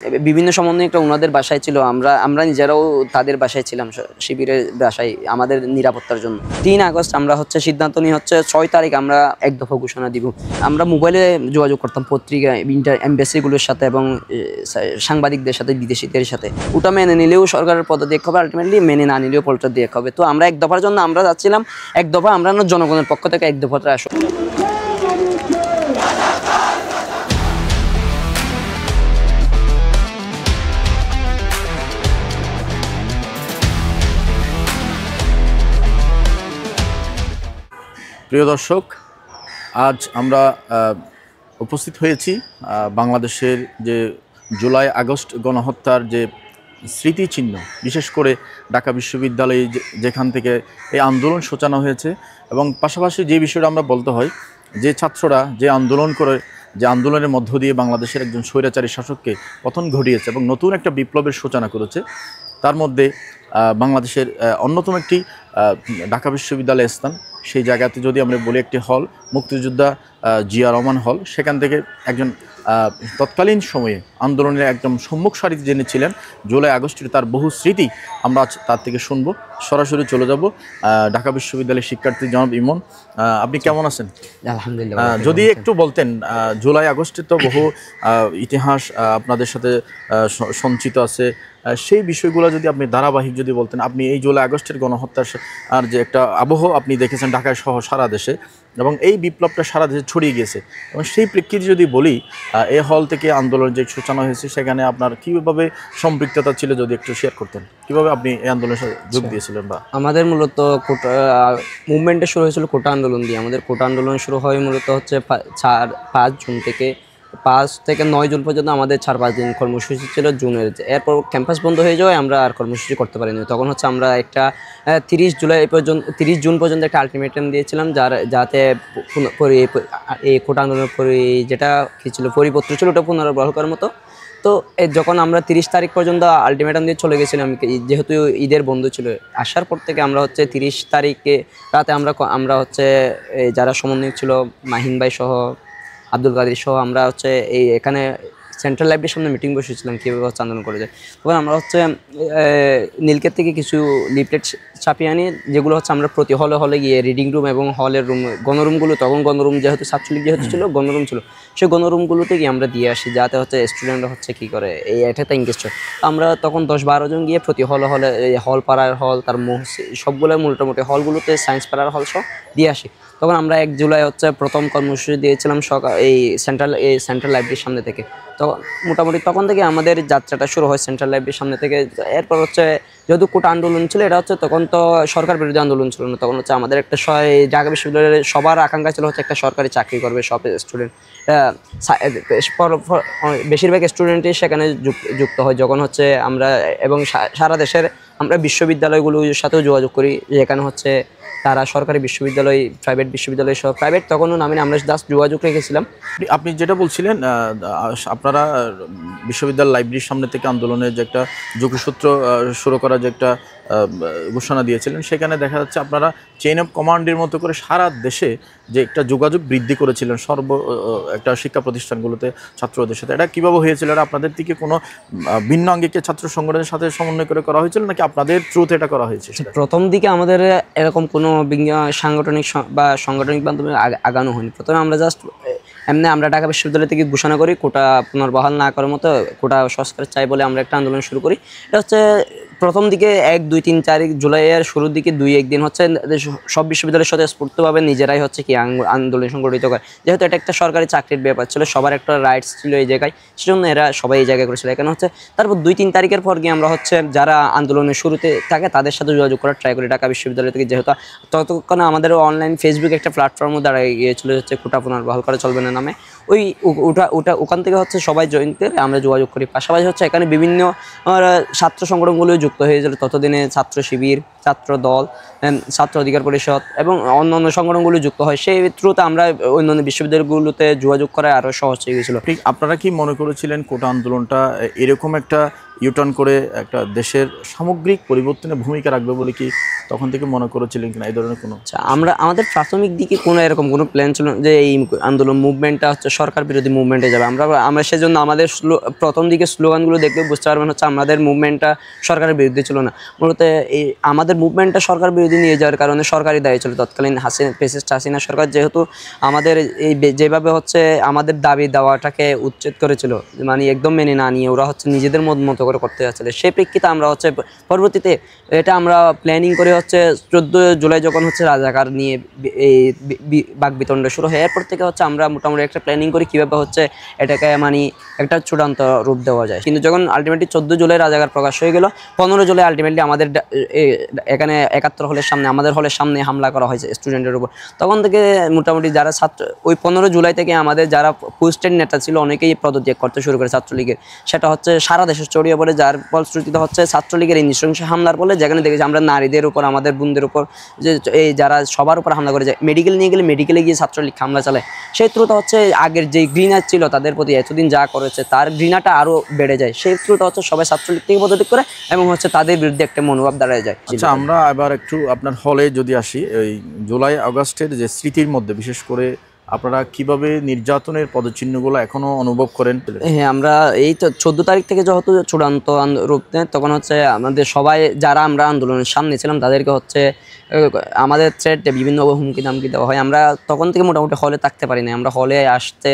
বিভিন্ন সমন্বয়করা ওনাদের বাসায় ছিল, আমরা নিজেরাও তাদের বাসায় ছিলাম, শিবিরের বাসায় আমাদের নিরাপত্তার জন্য। 3 আগস্ট আমরা সিদ্ধান্ত নিয়ে 6 তারিখ আমরা এক দফা ঘোষণা দিব। আমরা মোবাইলে যোগাযোগ করতাম পত্রিকা, এম্বাসিগুলোর সাথে এবং সাংবাদিকদের সাথে, বিদেশিদের সাথে। ওটা মেনে নিলেও সরকারের পদত্যাগ হবে, আলটিমেটলি মেনে না নিলেও পদত্যাগ হবে। তো আমরা এক দফার জন্য আমরা যাচ্ছিলাম, এক দফা আমরা জনগণের পক্ষ থেকে এক দফাটা আসো। প্রিয় দর্শক, আজ আমরা উপস্থিত হয়েছি বাংলাদেশের যে জুলাই আগস্ট গণহত্যার যে স্মৃতিচিহ্ন, বিশেষ করে ঢাকা বিশ্ববিদ্যালয়ে যেখান থেকে এই আন্দোলন সূচনা হয়েছে, এবং পাশাপাশি যে বিষয়টা আমরা বলতে হয় যে ছাত্ররা যে আন্দোলন করে, যে আন্দোলনের মধ্য দিয়ে বাংলাদেশের একজন স্বৈরাচারী শাসককে পতন ঘটিয়েছে এবং নতুন একটা বিপ্লবের সূচনা করেছে, তার মধ্যে বাংলাদেশের অন্যতম একটি ঢাকা বিশ্ববিদ্যালয়ের স্থান। সেই জায়গাতে যদি আমরা বলি একটি হল, মুক্তিযোদ্ধা জিয়া রহমান হল, সেখান থেকে একজন তৎকালীন সময়ে আন্দোলনের একদম সম্মুখ সারিতে যিনি ছিলেন জুলাই আগস্টের, তার বহু স্মৃতি আমরা তার থেকে শুনবো। সরাসরি চলে যাব ঢাকা বিশ্ববিদ্যালয়ের শিক্ষার্থী জনাব ইমন। আপনি কেমন আছেন? আলহামদুলিল্লাহ। যদি একটু বলতেন, জুলাই আগস্টে তো বহু ইতিহাস আপনাদের সাথে সঞ্চিত আছে, সেই বিষয়গুলো যদি আপনি ধারাবাহিক যদি বলতেন। আপনি এই জুলাই আগস্টের গণহত্যার আর যে একটা আবহ আপনি দেখেছেন ঢাকায় সহ সারা দেশে, এবং এই বিপ্লবটা সারা দেশে ছড়িয়ে গিয়েছে, এবং সেই প্রেক্ষিতে যদি বলি এই হল থেকে আন্দোলন যে সূচনা হয়েছে, সেখানে আপনার কীভাবে সম্পৃক্ততা ছিল যদি একটু শেয়ার করতেন, কীভাবে আপনি এই আন্দোলনের সাথে যোগ দিয়েছিলেন? বা আমাদের মূলত কোটা মুভমেন্টটা শুরু হয়েছিল কোটা আন্দোলন দিয়ে। আমাদের কোটা আন্দোলন শুরু হয় মূলত 5 জুন থেকে 5 থেকে 9 জুন পর্যন্ত আমাদের 4-5 দিন কর্মসূচি ছিল জুনের। এরপর ক্যাম্পাস বন্ধ হয়ে যাওয়ায় আমরা আর কর্মসূচি করতে পারিনি। তখন আমরা একটা 30 জুন পর্যন্ত একটা আলটিমেটাম দিয়েছিলাম, যাতে এই কোটা আন্দোলনের যেটা কী ছিল পরিপত্র ছিল ওটা পুনর্বহাল করার মতো। তো যখন আমরা 30 তারিখ পর্যন্ত আলটিমেটাম দিয়ে চলে গেছিলাম, যেহেতু ঈদের বন্ধ ছিল, আসার পর থেকে আমরা 30 তারিখে রাতে আমরা যারা সমন্বয়ক ছিল, মাহিন ভাই সহ, আব্দুল কাদের সহ, আমরা এখানে সেন্ট্রাল লাইব্রেরির সামনে মিটিং বসেছিলাম কীভাবে আন্দোলন করে যায়। তখন আমরা নীলকের থেকে কিছু লিফলেট ছাপিয়ে আনি, যেগুলো আমরা প্রতি হলে গিয়ে রিডিং রুম এবং হলের রুম, গণরুমগুলো, তখন গণরুম যেহেতু ছাত্রলীগ ছিল, গণরুম ছিল, সেই গণরুমগুলোতে গিয়ে আমরা দিয়ে আসি, যাতে স্টুডেন্টরা কী করে এই এটাতে এঙ্গেজ হয়। আমরা তখন 10-12 জন গিয়ে প্রতি হলে হল পাড়ার হল, তার সবগুলো মোটামুটি হলগুলোতে, সায়েন্স পাড়ার হল সব দিয়ে আসি। তখন আমরা 1 জুলাই প্রথম কর্মসূচি দিয়েছিলাম এই সেন্ট্রাল লাইব্রেরির সামনে থেকে। তো মোটামুটি তখন থেকে আমাদের যাত্রাটা শুরু হয় সেন্ট্রাল লাইব্রেরির সামনে থেকে। এরপর যেহেতু কোটা আন্দোলন ছিল, এটা তখন তো সরকার বিরোধী আন্দোলন ছিল না, তখন আমাদের একটা ঢাকা বিশ্ববিদ্যালয়ের সবার আকাঙ্ক্ষা ছিল একটা সরকারি চাকরি করবে সব স্টুডেন্ট। বেশিরভাগ স্টুডেন্টই সেখানে যুক্ত হয় যখন আমরা, এবং সারা দেশের আমরা বিশ্ববিদ্যালয়গুলোর সাথেও যোগাযোগ করি, যেখানে তারা সরকারি বিশ্ববিদ্যালয়, প্রাইভেট বিশ্ববিদ্যালয় সহ, প্রাইভেট তখনও নামে আমরা জাস্ট যোগাযোগ রেখেছিলাম। আপনি যেটা বলছিলেন, আপনারা বিশ্ববিদ্যালয় লাইব্রেরির সামনে থেকে আন্দোলনের যে একটা যোগসূত্র শুরু করার যে একটা ঘোষণা দিয়েছিলেন, সেখানে দেখা যাচ্ছে আপনারা চেইন অফ কমান্ডের মতো করে সারা দেশে যে একটা যোগাযোগ বৃদ্ধি করেছিলেন একটা শিক্ষা প্রতিষ্ঠানগুলোতে ছাত্রদের সাথে। এটা কীভাবে হয়েছিল? এটা আপনাদের দিকে কোনো ভিন্ন আঙ্গিকে ছাত্র সংগঠনের সাথে সমন্বয় করে করা হয়েছিল, নাকি আপনাদের থ্রুতে এটা করা হয়েছে? প্রথম দিকে আমাদের এরকম কোনো সাংগঠনিক মাধ্যমে আগানো হয়নি। প্রথমে আমরা জাস্ট এমনি আমরা ঢাকা বিশ্ববিদ্যালয় থেকে ঘোষণা করি কোটা পুনর্বহাল না করার মতো, কোটা সংস্কার চাই বলে আমরা একটা আন্দোলন শুরু করি। এটা প্রথম দিকে 1, 2, 3, 4 জুলাইয়ের শুরুর দিকে 2-1 দিন সব বিশ্ববিদ্যালয়ের সাথে স্ফূর্তভাবে নিজেরাই আন্দোলন সংগঠিত করে, যেহেতু এটা একটা সরকারি চাকরির ব্যাপার ছিল, সবার একটা রাইটস ছিল এই জায়গায়, সেজন্য এরা সবাই এই জায়গায় করেছিল। এখানে তারপর 2-3 তারিখের পর গিয়ে আমরা যারা আন্দোলনের শুরুতে থাকে তাদের সাথে যোগাযোগ করার ট্রাই করি ঢাকা বিশ্ববিদ্যালয় থেকে, যেহেতু ততক্ষণে আমাদের অনলাইন ফেসবুক একটা প্ল্যাটফর্মও দাঁড়ায় গিয়েছিল কোটা পুনর্বহাল করা চলবে না নামে। ওখান থেকে সবাই জয়েন করে আমরা যোগাযোগ করি। পাশাপাশি এখানে বিভিন্ন ছাত্র সংগঠনগুলো যুক্ত হয়েছিল ততদিনে, ছাত্র শিবির, ছাত্র দল, ছাত্র অধিকার পরিষদ এবং অন্যান্য সংগঠনগুলো যুক্ত হয়। সেই থ্রুতে আমরা অন্যান্য বিশ্ববিদ্যালয়গুলোতে যোগাযোগ করা আরও সহজ হয়ে গেছিলো। ঠিক আপনারা কি মনে করেছিলেন কোটা আন্দোলনটা এরকম একটা ইউটার্ন করে একটা দেশের সামগ্রিক পরিবর্তনে ভূমিকা রাখবে বলে কি তখন থেকে মনে করেছিলেন কিনা এই ধরনের কোনো? আচ্ছা, আমাদের প্রাথমিক দিকে কোনো এরকম কোনো প্ল্যান ছিল না যে এই আন্দোলন মুভমেন্টটা হচ্ছে সরকার বিরোধী মুভমেন্টে যাবে। আমরা সেজন্য আমাদের প্রথম দিকে স্লোগানগুলো দেখলে বুঝতে পারবেন হচ্ছে আমাদের মুভমেন্টটা সরকারের বিরুদ্ধে ছিল না। মূলত এই আমাদের মুভমেন্টটা সরকার বিরোধী নিয়ে যাওয়ার কারণে সরকারি দায়ী ছিল তৎকালীন ফ্যাসিস্ট হাসিনা সরকার, যেহেতু আমাদের এই যেভাবে হচ্ছে আমাদের দাবি দাওয়াটাকে উচ্ছেদ করেছিল, মানে একদম মেনে না নিয়ে ওরা হচ্ছে নিজেদের মতো করে করতে যাচ্ছিল। সেই প্রেক্ষিতে আমরা হচ্ছে পরবর্তীতে এটা আমরা প্ল্যানিং করে হচ্ছে 14 জুলাই যখন হচ্ছে রাজাকার নিয়ে এই বাকবিতণ্ড শুরু হয়, এরপর থেকে হচ্ছে আমরা মোটামুটি একটা প্ল্যানিং করি কীভাবে হচ্ছে এটাকে মানে একটা চূড়ান্ত রূপ দেওয়া যায়। কিন্তু যখন আলটিমেটলি 14 জুলাই রাজাকার প্রকাশ হয়ে গেল, 15 জুলাই আলটিমেটলি আমাদের এখানে 71 হলের সামনে, আমাদের হলের সামনে হামলা করা হয়েছে স্টুডেন্টের উপর। তখন থেকে মোটামুটি যারা ছাত্র, ওই 15 জুলাই থেকে আমাদের যারা পোস্টেড নেতা ছিল অনেকেই পদত্যাগ করতে শুরু করে ছাত্রলীগের। সেটা হচ্ছে সারা দেশে ছড়িয়ে পড়ে, যার ফলশ্রুতিতে হচ্ছে ছাত্রলীগের এই নৃশংস হামলার ফলে যেখানে দেখেছি আমরা নারীদের উপর, আমাদের বোনদের উপর, যে এই যারা সবার উপর হামলা করে যায়, মেডিকেল নিয়ে গেলে মেডিকেলে গিয়ে ছাত্রলীগ হামলা চালায়। সেই থ্রুতে হচ্ছে আগের যে ঘৃণা ছিল তাদের প্রতি এতদিন যা করেছে তার ঘৃণাটা আরও বেড়ে যায়। সেই থ্রুতে হচ্ছে সবাই ছাত্রলীগ থেকে পদত্যাগ করে এবং হচ্ছে তাদের বিরুদ্ধে একটা মনোভাব দাঁড়ায় যায়। আচ্ছা, আমরা এবার একটু আপনার হলে যদি আসি, এই জুলাই আগস্টের যে স্মৃতির মধ্যে বিশেষ করে আপনারা কিভাবে নির্যাতনের পদচিহ্নগুলো এখনো অনুভব করেন? হ্যাঁ, আমরা এই তো 14 তারিখ থেকে যেহেতু চূড়ান্ত রূপ নেয়, তখন হচ্ছে আমাদের সবাই যারা আমরা আন্দোলনের সামনে ছিলাম তাদেরকে হচ্ছে আমাদের থ্রেটে বিভিন্ন হুমকি দামকি দেওয়া হয়। আমরা তখন থেকে মোটামুটি হলে থাকতে পারি না, আমরা হলে আসতে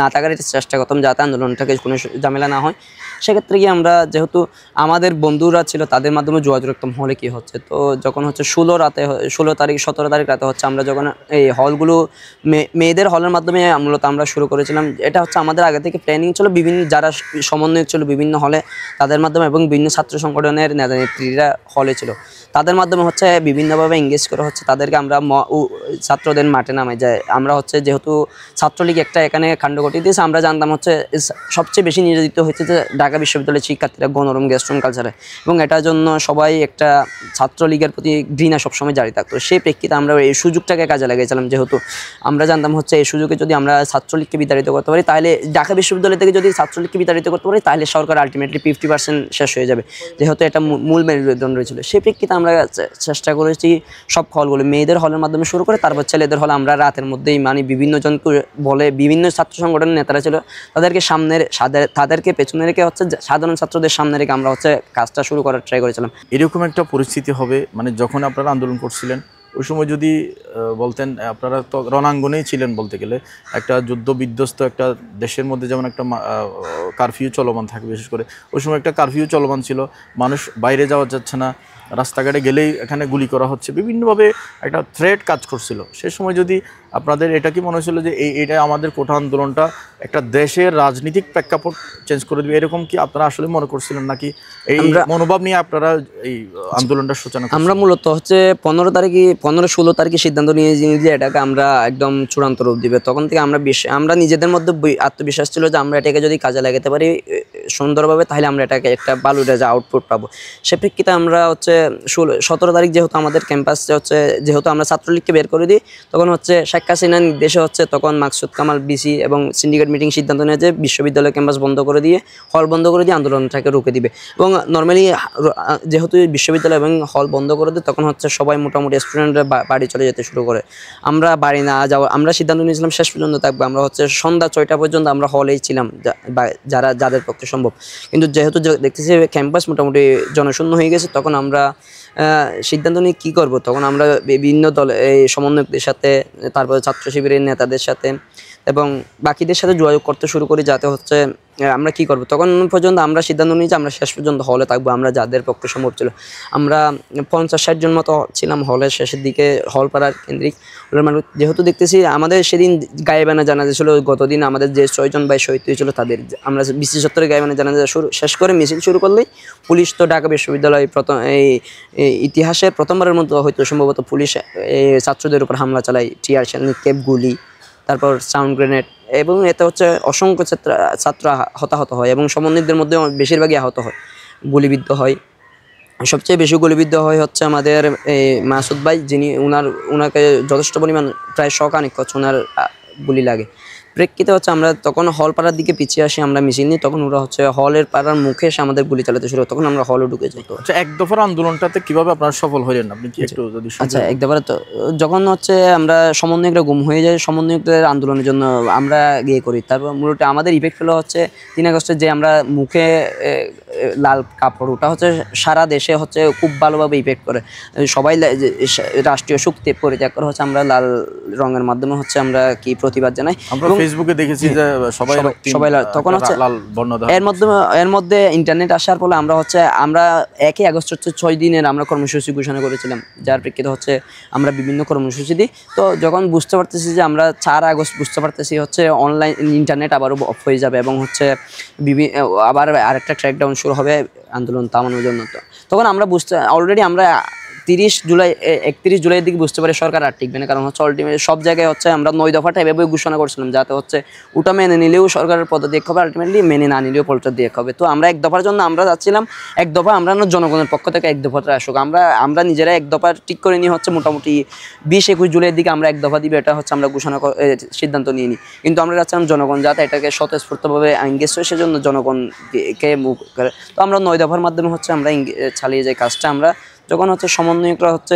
না থাকার চেষ্টা করতাম যাতে আন্দোলনটাকে কোনো ঝামেলা না হয়। সেক্ষেত্রে গিয়ে আমরা যেহেতু আমাদের বন্ধুরা ছিল তাদের মাধ্যমে যোগাযোগ রাখতাম হলে কী হচ্ছে। তো যখন হচ্ছে 16 তারিখ 17 তারিখ রাতে হচ্ছে আমরা যখন এই হলগুলো মেয়েদের হলের মাধ্যমে মূলত আমরা শুরু করেছিলাম। এটা হচ্ছে আমাদের আগে থেকে প্ল্যানিং ছিল, বিভিন্ন যারা সমন্বয়ক ছিল বিভিন্ন হলে তাদের মাধ্যমে এবং বিভিন্ন ছাত্র সংগঠনের নেতা নেত্রীরা হলে ছিল তাদের মাধ্যমে হচ্ছে বিভিন্নভাবে এঙ্গেজ করে হচ্ছে তাদেরকে আমরা ছাত্রদের মাঠে নামে যায়। আমরা হচ্ছে যেহেতু ছাত্রলীগ একটা এখানে কাণ্ড ঘটিয়ে দিয়েছে, আমরা জানতাম হচ্ছে সবচেয়ে বেশি নিয়োজিত হয়েছে যে ঢাকা বিশ্ববিদ্যালয়ের শিক্ষার্থীরা গণরুম গেস্টরুম কালচারে, এবং এটার জন্য সবাই একটা ছাত্রলীগের প্রতি ঘৃণা সবসময় জারি থাকতো। সেই প্রেক্ষিতে আমরা এই সুযোগটাকে কাজে লাগিয়েছিলাম, যেহেতু আমরা জানতাম হচ্ছে এই সুযোগে যদি আমরা ছাত্রলীগকে বিতাড়িত করতে পারি, তাহলে ঢাকা বিশ্ববিদ্যালয় থেকে যদি ছাত্রলীগকে বিতাড়িত করতে পারি তাহলে সরকার আলটিমেটলি 50% শেষ হয়ে যাবে, যেহেতু এটা মূল মেরুদণ্ড ছিল। সেই প্রেক্ষিতে আমরা চেষ্টা করেছি সব হলগুলো মেয়েদের হলের মাধ্যমে শুরু করে, তারপর ছেলেদের হলে আমরা রাতের মধ্যেই মানে বিভিন্ন জনকে বলে বিভিন্ন ছাত্র সংগঠনের নেতারা ছিল তাদেরকে তাদেরকে পেছনে রেখে হচ্ছে সাধারণ ছাত্রদের সামনে রেখে আমরা হচ্ছে কাজটা শুরু করার ট্রাই করেছিলাম। এরকম একটা পরিস্থিতি হবে মানে যখন আপনারা আন্দোলন করছিলেন ওই সময় যদি বলতেন, আপনারা তো রণাঙ্গনেই ছিলেন বলতে গেলে, একটা যুদ্ধ বিধ্বস্ত একটা দেশের মধ্যে যেমন একটা কারফিউ চলমান থাকে, বিশেষ করে ওই সময় একটা কারফিউ চলমান ছিল, মানুষ বাইরে যাওয়া যাচ্ছে না, রাস্তাঘাটে গেলেই এখানে গুলি করা হচ্ছে, বিভিন্নভাবে একটা থ্রেট কাজ করছিল। সে সময় যদি আপনাদের এটা কি মনে হয়েছিল যে এটা আমাদের কোটা আন্দোলনটা একটা দেশের রাজনীতিক প্রেক্ষাপট চেঞ্জ করে দেবে, এরকম কি আপনারা আসলে মনে করছিলেন, নাকি এই মনোভাব নিয়ে আপনারা এই আন্দোলনটা সূচনা? আমরা মূলত হচ্ছে 15-16 তারিখে সিদ্ধান্ত নিয়ে যে এটাকে আমরা একদম চূড়ান্ত রূপ দিবে, তখন থেকে আমরা নিজেদের মধ্যে আত্মবিশ্বাস ছিল যে আমরা এটাকে যদি কাজে লাগাতে পারি সুন্দরভাবে তাহলে আমরা এটাকে একটা ভালো আউটপুট পাবো। সে প্রেক্ষিতে আমরা হচ্ছে 17 তারিখ যেহেতু আমাদের ক্যাম্পাসে হচ্ছে যেহেতু আমরা ছাত্রলীগকে বের করে দিই, তখন হচ্ছে শেখ হাসিনার নির্দেশে হচ্ছে তখন মাকসুদ কামাল বিসি এবং সিন্ডিকেট মিটিং সিদ্ধান্ত নেয় যে বিশ্ববিদ্যালয় ক্যাম্পাস বন্ধ করে দিয়ে হল বন্ধ করে দিয়ে আন্দোলনটাকে রুখে দিবে। এবং নর্মালি যেহেতু বিশ্ববিদ্যালয় এবং হল বন্ধ করে দেয় তখন হচ্ছে সবাই মোটামুটি স্টুডেন্টরা বাড়ি চলে যেতে শুরু করে। আমরা বাড়ি না যাওয়া আমরা সিদ্ধান্ত নিয়েছিলাম শেষ পর্যন্ত থাকবো, আমরা হচ্ছে সন্ধ্যা 6টা পর্যন্ত আমরা হলেই ছিলাম যাদের পক্ষে সম্ভব। কিন্তু যেহেতু দেখতেছি ক্যাম্পাস মোটামুটি জনশূন্য হয়ে গেছে, তখন আমরা সিদ্ধান্ত নিয়ে কী করবো, তখন আমরা বিভিন্ন দলে এই সমন্বয়কদের সাথে তারপরে ছাত্র শিবিরের নেতাদের সাথে এবং বাকিদের সাথে যোগাযোগ করতে শুরু করি যাতে হচ্ছে আমরা কী করবো। তখন পর্যন্ত আমরা সিদ্ধান্ত নিই যে আমরা শেষ পর্যন্ত হলে থাকবো, আমরা যাদের পক্ষে সম্ভব ছিল। আমরা 50-60 জন মতো ছিলাম হলের শেষের দিকে, হলপাড়ার কেন্দ্রিক মানুষ। যেহেতু দেখতেছি আমাদের সেদিন গায়েবানা জানাজা ছিল, গতদিন আমাদের যে 6 জন ভাই শহীদ হয়েছিল তাদের আমরা বিসি চত্বরে গায়েবানা জানাজা শেষ করে মিছিল শুরু করলেই পুলিশ তো ঢাকা বিশ্ববিদ্যালয় এই ইতিহাসের প্রথমবারের মতো হয়তো সম্ভবত পুলিশ ছাত্রদের উপর হামলা চালায়, টিয়ার শেল, নিক্ষেপ, গুলি, তারপর সাউন্ড গ্রেনেড, এবং এতে হচ্ছে অসংখ্য ছাত্র হতাহত হয় এবং সমন্বয়কদের মধ্যে বেশিরভাগই আহত হয়, গুলিবিদ্ধ হয়। সবচেয়ে বেশি গুলিবিদ্ধ হয় হচ্ছে আমাদের এই মাসুদ ভাই, যিনি ওনাকে যথেষ্ট পরিমাণ প্রায় 100 খানিক হচ্ছে ওনার গুলি লাগে। প্রেক্ষিতে হচ্ছে আমরা তখন হল পাড়ার দিকে পিছিয়ে আসি, আমরা মিছিল নিই, তখন ওরা হচ্ছে হলের পাড়ার মুখে এসে আমাদের গুলি চালাতে শুরু হয়, তখন আমরা হলে ঢুকে যাই। আচ্ছা, এক দফার আন্দোলনটাতে কিভাবে আপনারা সফল হলেন, আপনি কি একটু যদি আচ্ছা, একবারে তো যখন হচ্ছে আমরা সমন্বয়করা গুম হয়ে যায়, সমন্বয়কদের আন্দোলনের জন্য আমরা গিয়ে করি, তারপর মূলত আমাদের ইফেক্ট হলো হচ্ছে 3 আগস্টে যে আমরা মুখে লাল কাপড়, ওটা হচ্ছে সারা দেশে হচ্ছে খুব ভালোভাবে ইফেক্ট করে। সবাই রাষ্ট্রীয় শক্তি পরিত্যাগ করে হচ্ছে আমরা লাল রঙের মাধ্যমে হচ্ছে আমরা কি প্রতিবাদ জানাই। আমরা ফেসবুকে দেখেছি যে সবাই তখন হচ্ছে লাল বর্ণ দেওয়া। এর মধ্যে ইন্টারনেট আসার ফলে আমরা 1 আগস্ট হচ্ছে 6 দিনের আমরা কর্মসূচি ঘোষণা করেছিলাম, যার প্রেক্ষিতে হচ্ছে আমরা বিভিন্ন কর্মসূচি দিই। তো যখন বুঝতে পারতেছি যে আমরা 4 আগস্ট বুঝতে পারতেছি হচ্ছে অনলাইন ইন্টারনেট আবারও অফ হয়ে যাবে এবং হচ্ছে আবার আরেকটা ট্র্যাকডাউন শুরু হবে আন্দোলন থামানোর জন্য, তখন আমরা অলরেডি আমরা 31 জুলাইয়ের দিকে বুঝতে পারি সরকার আর টিকবে না, কারণ হচ্ছে আলটিমেট সব জায়গায় হচ্ছে আমরা 9 দফাটা এভাবে ঘোষণা করছিলাম, যাতে হচ্ছে ওটা মেনে নিলেও সরকারের পদত্যাগ হবে, আলটিমেটলি মেনে না নিলেও পদত্যাগ হবে। তো আমরা 1 দফার জন্য আমরা যাচ্ছিলাম, 1 দফা আমরা জনগণের পক্ষ থেকে 1 দফাটা আসুক, আমরা নিজেরা 1 দফা ঠিক করে নিয়ে হচ্ছে মোটামুটি 20-21 জুলাইয়ের দিকে আমরা 1 দফা দিবে, এটা হচ্ছে আমরা সিদ্ধান্ত নিয়ে নিই। কিন্তু আমরা যাচ্ছিলাম জনগণ যাতে এটাকে স্বতঃস্ফূর্তভাবে এঙ্গেজ হয়, সেজন্য জনগণকে মুখ করে। তো আমরা 9 দফার মাধ্যমে হচ্ছে আমরা চালিয়ে যাই কাজটা। আমরা যখন হচ্ছে সমন্বয়করা হচ্ছে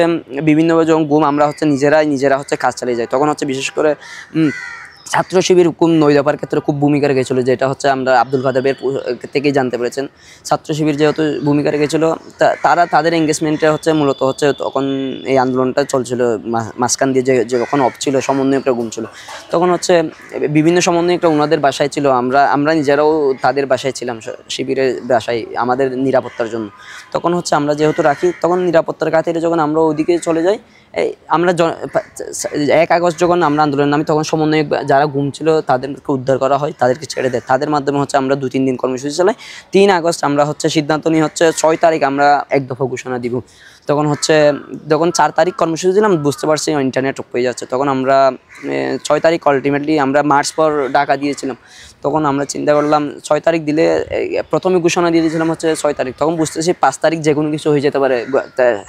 বিভিন্নভাবে যখন আমরা হচ্ছে নিজেরা হচ্ছে কাজ চালিয়ে যাই, তখন হচ্ছে বিশেষ করে ছাত্র শিবির 9 দফার ক্ষেত্রে খুব ভূমিকা রেখেছিল, যেটা হচ্ছে আমরা আব্দুল কাদের থেকেই জানতে পেরেছেন। ছাত্র শিবির যেহেতু ভূমিকা রেখেছিল, তাদের এঙ্গেজমেন্টে হচ্ছে মূলত হচ্ছে তখন এই আন্দোলনটা চলছিল মাঝখান দিয়ে, যে যখন অফ ছিল সমন্বয়করা গুম ছিল, তখন হচ্ছে বিভিন্ন সমন্বয়করা ওনাদের বাসায় ছিল, আমরা নিজেরাও তাদের বাসায় ছিলাম, শিবিরের বাসায় আমাদের নিরাপত্তার জন্য। তখন হচ্ছে আমরা যেহেতু রাখি, তখন নিরাপত্তার খাতিরে যখন আমরা ওইদিকে চলে যাই, আমরা 1 আগস্ট যখন আমরা আন্দোলন নামি, তখন সমন্বয়ক যারা গুম ছিল তাদেরকে উদ্ধার করা হয়, তাদেরকে ছেড়ে দেয়, তাদের মাধ্যমে হচ্ছে আমরা 2-3 দিন কর্মসূচি চালাই। 3 আগস্ট আমরা হচ্ছে সিদ্ধান্ত নিয়ে হচ্ছে 6 তারিখ আমরা 1 দফা ঘোষণা দিব। তখন হচ্ছে যখন 4 তারিখ কর্মসূচি দিলাম, বুঝতে পারছি ইন্টারনেট অফ হয়ে যাচ্ছে, তখন আমরা 6 তারিখ আলটিমেটলি আমরা মার্চ পর ডাকা দিয়েছিলাম। তখন আমরা চিন্তা করলাম 6 তারিখ দিলে, প্রথমে ঘোষণা দিয়ে দিয়েছিলাম হচ্ছে 6 তারিখ, তখন বুঝতেছি 5 তারিখ যে কোনো কিছু হয়ে যেতে পারে।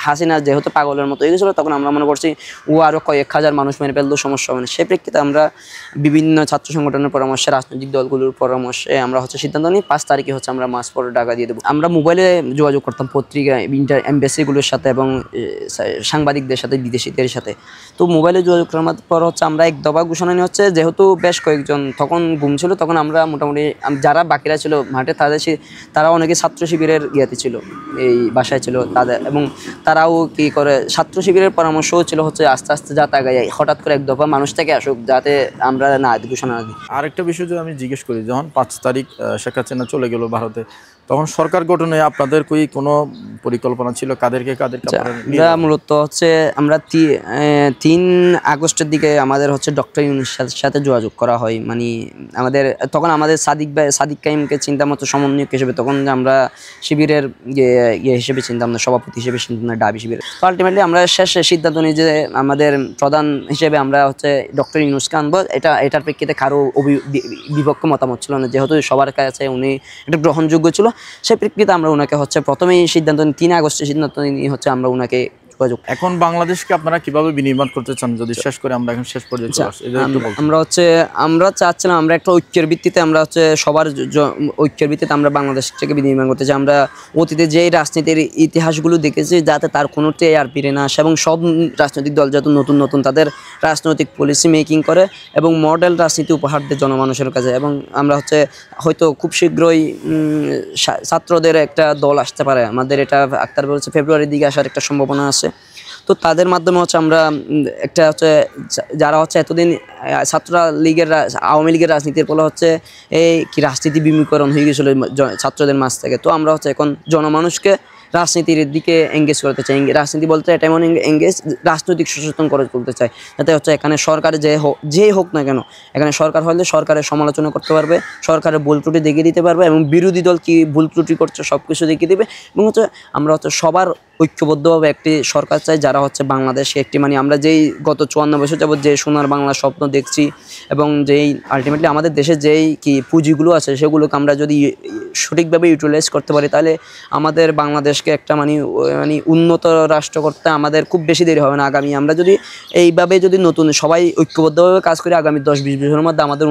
হাসিনা যেহেতু পাগলের মতো হয়ে গেছিলো, তখন আমরা মনে করছি ও আরও কয়েক হাজার মানুষ মেরে ফেললেও সমস্যা হবে না। সেই প্রেক্ষিতে আমরা বিভিন্ন ছাত্র সংগঠনের পরামর্শে, রাজনৈতিক দলগুলোর পরামর্শে আমরা হচ্ছে সিদ্ধান্ত নিই 5 তারিখে হচ্ছে আমরা মাস পরে ডাকা দিয়ে দেবো। আমরা মোবাইলে যোগাযোগ করতাম পত্রিকা, এম্বাসিগুলোর সাথে এবং সাংবাদিকদের সাথে, বিদেশিদের সাথে। তো মোবাইলে যোগাযোগ করার পর হচ্ছে আমরা 1 দফা ঘোষণা নিয়ে হচ্ছে, যেহেতু বেশ কয়েকজন তখন গুম ছিল, তখন আমরা মোটামুটি যারা বাকিরা ছিল মাঠে, তারা অনেকে ছাত্র শিবিরের ইয়েতে ছিল, এই বাসায় ছিল তাদের, এবং তারাও কি করে ছাত্র শিবিরের পরামর্শও ছিল হচ্ছে আস্তে আস্তে যাতে আগায়, হঠাৎ করে 1 দফা মানুষ থেকে আসুক, যাতে আমরা না ঘোষণা না দিই। আরেকটা বিষয় যদি আমি জিজ্ঞেস করি, যখন 5 তারিখ শেখ হাসিনা চলে গেল ভারতে, তখন সরকার গঠনে আপনাদের কোনো পরিকল্পনা ছিল? কাদেরকে আমরা মূলত হচ্ছে আমরা 3 আগস্টের দিকে আমাদের হচ্ছে ডক্টর ইউনূসের সাথে যোগাযোগ করা হয়, মানে তখন আমাদের সাদিক কাইমকে চিন্তা মতো সমন্বয়ক হিসেবে, তখন আমরা শিবিরের হিসেবে চিন্তাম না, সভাপতি হিসেবে চিন্তাম না ডাবি শিবির। তো আলটিমেটলি আমরা শেষে সিদ্ধান্ত নিই যে আমাদের প্রধান হিসেবে আমরা হচ্ছে ডক্টর ইউনূসকে আনবো। এটার প্রেক্ষিতে কারো বিপক্ষ মতামত ছিল না, যেহেতু সবার কাছে উনি একটা গ্রহণযোগ্য ছিল। সেই প্রেক্ষিতে আমরা ওনাকে হচ্ছে প্রথমেই সিদ্ধান্ত নিই, 3 আগস্টের সিদ্ধান্ত নিয়ে হচ্ছে আমরা ওনাকে যোগাযোগ। এখন বাংলাদেশকে আপনারা কিভাবে বিনির্মাণ করতে চান, যদি শেষ করে আমরা এখন শেষ পর্যায়ে চলে আসি? আমরা চাচ্ছিলাম আমরা একটা ঐক্যের ভিত্তিতে, আমরা হচ্ছে সবার ঐক্যের ভিত্তিতে আমরা বাংলাদেশটাকে বিনির্মাণ করতে চাই। আমরা অতীতে যে রাজনীতির ইতিহাসগুলো দেখেছি, যাতে তার কোনোটাই আর ফিরে না আসে, এবং সব রাজনৈতিক দল যাতে নতুন তাদের রাজনৈতিক পলিসি মেকিং করে এবং মডেল রাজনীতি উপহার দেয় জনমানুষের কাছে। এবং আমরা হচ্ছে হয়তো খুব শীঘ্রই ছাত্রদের একটা দল আসতে পারে, আমাদের এটা আক্তার বলছে ফেব্রুয়ারির দিকে আসার একটা সম্ভাবনা আছে। তো তাদের মাধ্যমে হচ্ছে আমরা একটা হচ্ছে যারা হচ্ছে এতদিন আওয়ামী লীগের রাজনীতির ফলে হচ্ছে এই কি রাজনীতি বিমুখীকরণ হয়ে গেছিলো ছাত্রদের মাঝ থেকে, তো আমরা হচ্ছে এখন জনমানুষকে রাজনীতির দিকে এঙ্গেজ করতে চাই। রাজনীতি বলতে এটা এমন এঙ্গেজ, রাজনৈতিক সচেতন করে তুলতে চাই, যাতে হচ্ছে এখানে সরকার যেই হোক না কেন, এখানে সরকার হলে সরকারের সমালোচনা করতে পারবে, সরকারের ভুল ত্রুটি দেখিয়ে দিতে পারবে, এবং বিরোধী দল কি ভুল ত্রুটি করছে সব কিছু দেখিয়ে দেবে। এবং হচ্ছে আমরা হচ্ছে সবার ঐক্যবদ্ধভাবে একটি সরকার চাই, যারা হচ্ছে বাংলাদেশে একটি, মানে আমরা যেই গত 54 বছর যাবত যে সোনার বাংলা স্বপ্ন দেখছি, এবং যেই আলটিমেটলি আমাদের দেশে যেই কি পুঁজিগুলো আছে, সেগুলোকে আমরা যদি সঠিকভাবে ইউটিলাইজ করতে পারি, তাহলে আমাদের বাংলাদেশ দেশকে একটা মানে উন্নত রাষ্ট্র করতে আমাদের খুব বেশি দেরি হবে না। আগামী আমরা যদি এইভাবে যদি নতুন সবাই ঐক্যবদ্ধভাবে কাজ করি, আগামী 10-20 বছরের মধ্যে আমাদের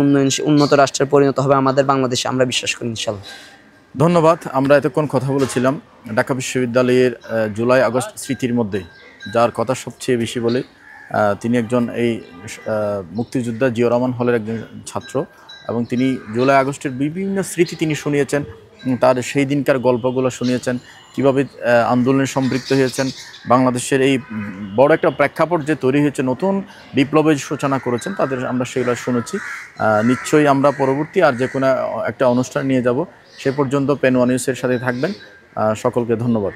উন্নত রাষ্ট্রের পরিণত হবে আমাদের বাংলাদেশে, আমরা বিশ্বাস করি ইনশাল্লাহ। ধন্যবাদ। আমরা এতক্ষণ কথা বলেছিলাম ঢাকা বিশ্ববিদ্যালয়ের জুলাই আগস্ট স্মৃতির মধ্যে যার কথা সবচেয়ে বেশি বলে তিনি একজন এই মুক্তিযোদ্ধা জিয়া রহমান হলের একজন ছাত্র, এবং তিনি জুলাই আগস্টের বিভিন্ন স্মৃতি তিনি শুনিয়েছেন, তার সেই দিনকার গল্পগুলো শুনিয়েছেন, কীভাবে আন্দোলনে সম্পৃক্ত হয়েছেন, বাংলাদেশের এই বড় একটা প্রেক্ষাপট যে তৈরি হয়েছে, নতুন বিপ্লবের সূচনা করেছেন, তাদের আমরা সেগুলো শুনেছি। নিশ্চয়ই আমরা পরবর্তী আর যে কোনো একটা অনুষ্ঠান নিয়ে যাব, সে পর্যন্ত পেন ওয়ান নিউজের সাথে থাকবেন। সকলকে ধন্যবাদ।